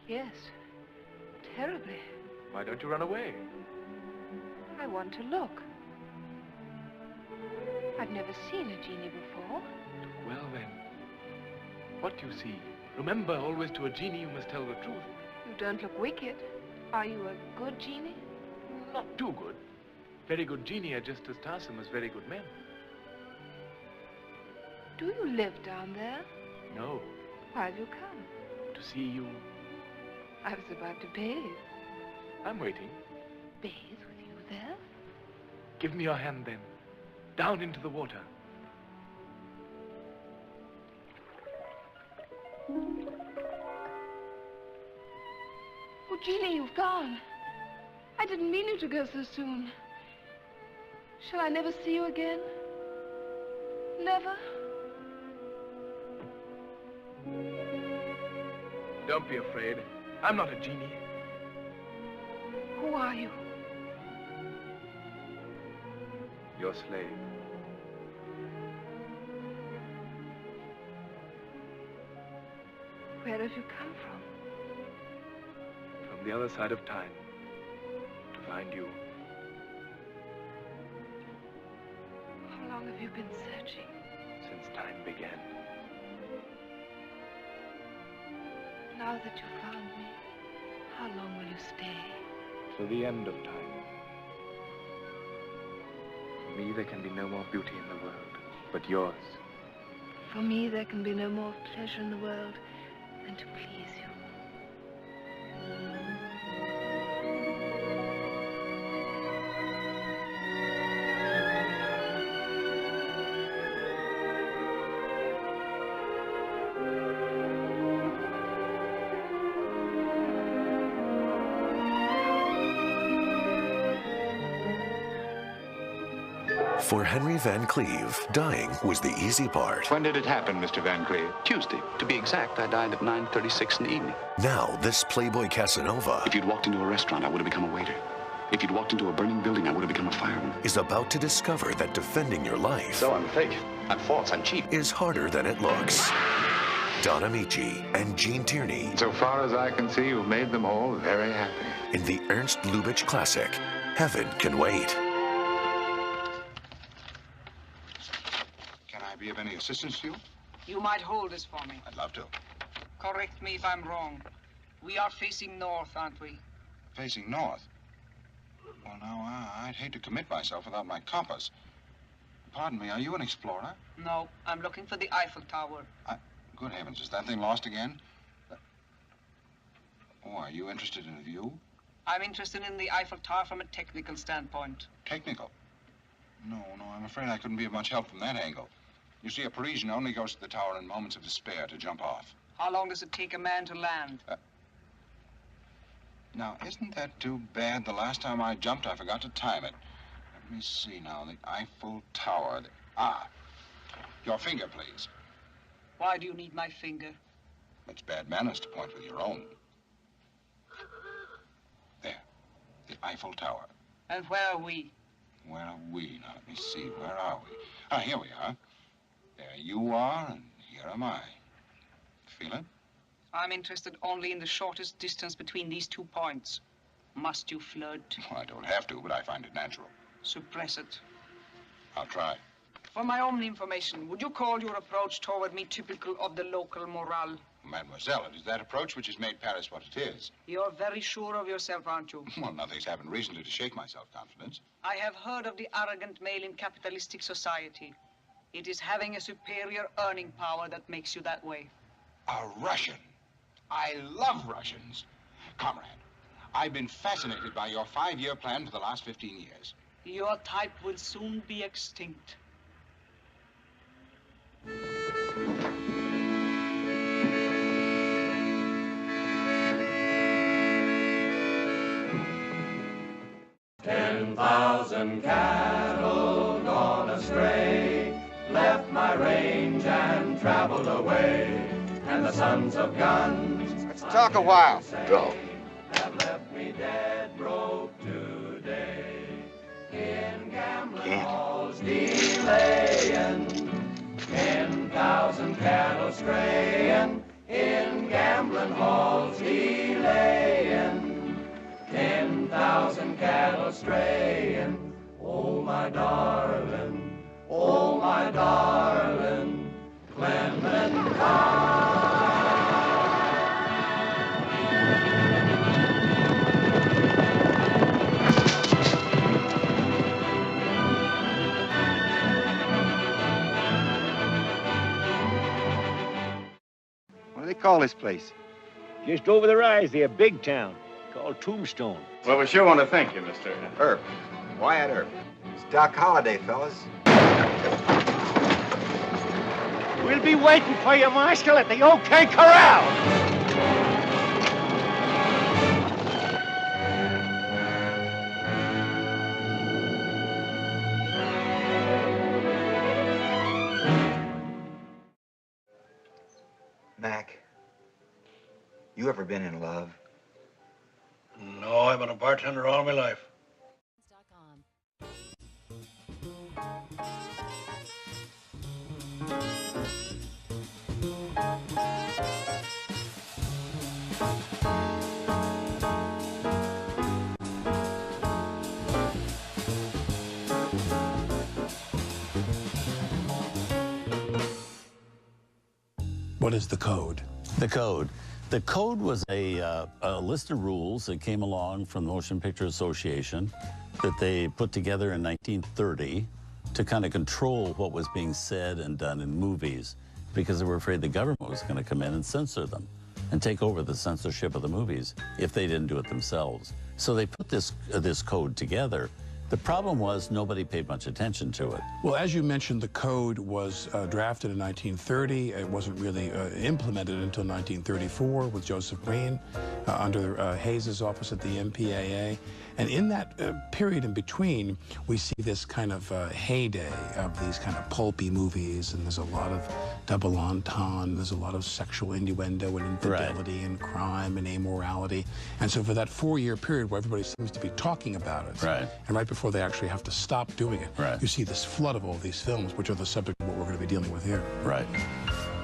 Yes, terribly. Why don't you run away? I want to look. I've never seen a genie before. Well then, what do you see? Remember, always to a genie you must tell the truth. You don't look wicked. Are you a good genie? Not too good. Very good genii are just as tiresome as very good men. Do you live down there? No. Why have you come? To see you. I was about to bathe. I'm waiting. Bathe with you there? Give me your hand then. Down into the water. Oh, Jeannie, you've gone. I didn't mean you to go so soon. Shall I never see you again? Never? Don't be afraid. I'm not a genie. Who are you? Your slave. Where have you come from? From the other side of time. To find you. How long have you been searching? Since time began. Now that you found me, how long will you stay? To the end of time. For me, there can be no more beauty in the world, but yours. For me, there can be no more pleasure in the world than to please you. For Henry Van Cleve, dying was the easy part. When did it happen, Mr. Van Cleve? Tuesday. To be exact, I died at 9:36 in the evening. Now, this Playboy Casanova If you'd walked into a restaurant, I would have become a waiter. If you'd walked into a burning building, I would have become a fireman. is about to discover that defending your life So I'm fake. I'm false. I'm cheap. is harder than it looks. Don Amici and Gene Tierney So far as I can see, you've made them all very happy. in the Ernst Lubitsch classic, Heaven Can Wait. Can I be of any assistance to you? You might hold this for me. I'd love to. Correct me if I'm wrong. We are facing north, aren't we? Facing north. Well, now, I'd hate to commit myself without my compass. Pardon me, are you an explorer? No, I'm looking for the Eiffel Tower. Good heavens, is that thing lost again? Oh, are you interested in a view? I'm interested in the Eiffel Tower from a technical standpoint. Technical? No, I'm afraid I couldn't be of much help from that angle. You see, a Parisian only goes to the tower in moments of despair to jump off. How long does it take a man to land? Now, isn't that too bad? The last time I jumped, I forgot to time it. Let me see now, the Eiffel Tower. Your finger, please. Why do you need my finger? It's bad manners to point with your own. There, the Eiffel Tower. And where are we? Where are we? Now, let me see, where are we? Here we are. There you are, and here am I. Feel it? I'm interested only in the shortest distance between these 2 points. Must you flirt? Well, I don't have to, but I find it natural. Suppress it. I'll try. For my own information, would you call your approach toward me typical of the local morale? Mademoiselle, it is that approach which has made Paris what it is. You're very sure of yourself, aren't you? Well, nothing's happened recently to shake my self-confidence. I have heard of the arrogant male in capitalistic society. It is having a superior earning power that makes you that way. A Russian. I love Russians. Comrade, I've been fascinated by your 5-year plan for the last 15 years. Your type will soon be extinct. "10,000 cattle gone astray, left my range and traveled away, and the sons of guns, Let's talk a while. Go. have left me dead broke today. In gambling halls delaying, 10,000 cattle straying, in gambling halls delaying. and cattle straying. Oh, my darling, oh, my darling, Clementine. What do they call this place? Just over the rise there, big town, called Tombstone. Well, we sure want to thank you, Mr. Earp. Wyatt Earp. It's Doc Holliday, fellas. We'll be waiting for you, Marshal, at the OK Corral. Mac, you ever been in love? No, I've been a bartender all my life. What is the code? The code. The code was a list of rules that came along from the Motion Picture Association that they put together in 1930 to kind of control what was being said and done in movies because they were afraid the government was going to come in and censor them and take over the censorship of the movies if they didn't do it themselves. So they put this code together. The problem was nobody paid much attention to it. Well, as you mentioned, the code was drafted in 1930. It wasn't really implemented until 1934 with Joseph Breen under Hayes's office at the MPAA. And in that period in between, we see this kind of heyday of these kind of pulpy movies, and there's a lot of double entendre, there's a lot of sexual innuendo and infidelity and crime and amorality. And so for that 4-year period where everybody seems to be talking about it, and right before they actually have to stop doing it, you see this flood of all these films, which are the subject of what we're going to be dealing with here. Right.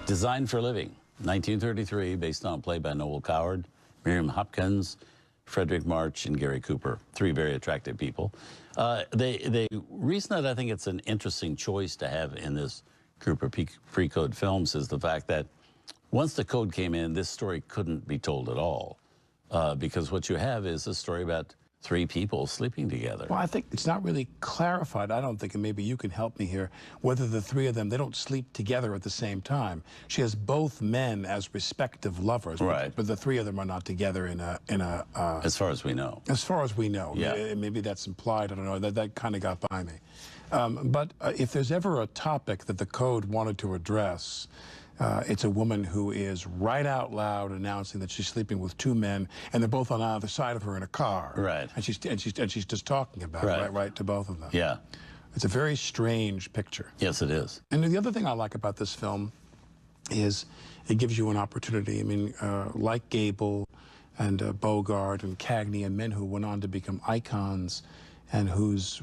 Designed for Living, 1933, based on a play by Noel Coward, Miriam Hopkins, Frederick March, and Gary Cooper, 3 very attractive people. The reason that I think it's an interesting choice to have in this group of pre-code films is the fact that once the code came in, this story couldn't be told at all because what you have is a story about 3 people sleeping together. Well, I think it's not really clarified, I don't think, and maybe you can help me here, whether the 3 of them, they don't sleep together at the same time. She has both men as respective lovers, but the 3 of them are not together in a as far as we know. As far as we know. Yeah. Maybe that's implied, I don't know, that kind of got by me. But if there's ever a topic that the code wanted to address, it's a woman who is right out loud announcing that she's sleeping with 2 men, and they're both on either side of her in a car. Right. And she's just talking about it, right to both of them. Yeah. It's a very strange picture. Yes, it is. And the other thing I like about this film is it gives you an opportunity. I mean, like Gable and Bogart and Cagney and men who went on to become icons and whose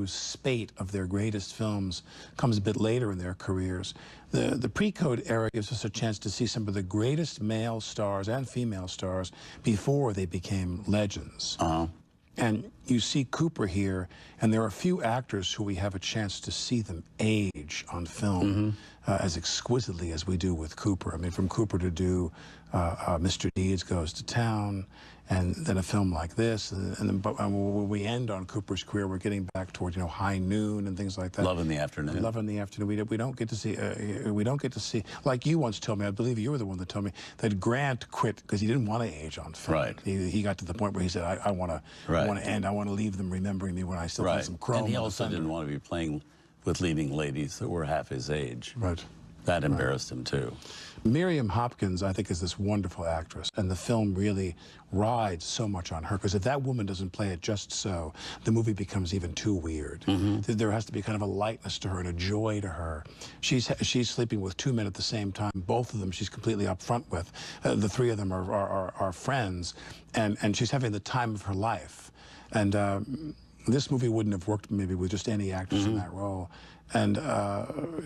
spate of their greatest films comes a bit later in their careers. The pre-code era gives us a chance to see some of the greatest male stars and female stars before they became legends. And you see Cooper here, and there are a few actors who we have a chance to see them age on film as exquisitely as we do with Cooper. I mean, from Cooper to do Mr. Deeds Goes to Town, and then a film like this, and then when we end on Cooper's career, we're getting back toward, you know, High Noon and things like that. Love in the Afternoon. Love in the Afternoon. We don't get to see, like you once told me, I believe you were the one that told me, that Grant quit because he didn't want to age on film. Right. He got to the point where he said, I want to end, I want to leave them remembering me when I still have some chrome. And he also didn't want to be playing with leading ladies that were half his age. Right. That embarrassed him too. Miriam Hopkins, I think, is this wonderful actress, and the film really rides so much on her, because if that woman doesn't play it just so, the movie becomes even too weird. There has to be kind of a lightness to her and a joy to her. She's sleeping with 2 men at the same time. Both of them she's completely upfront with. The 3 of them are friends, and she's having the time of her life. And This movie wouldn't have worked maybe with just any actress in that role. And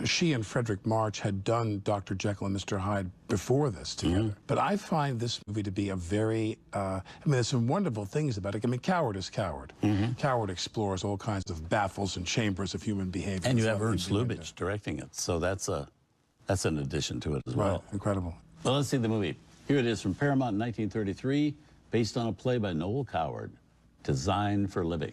she and Frederick March had done Dr. Jekyll and Mr. Hyde before this together. But I find this movie to be a very, I mean, there's some wonderful things about it. I mean, Coward is Coward. Coward explores all kinds of baffles and chambers of human behavior. And you have Ernst Lubitsch directing it, so that's an addition to it as well. Right, incredible. Well, let's see the movie. Here it is from Paramount in 1933, based on a play by Noel Coward, Designed for Living.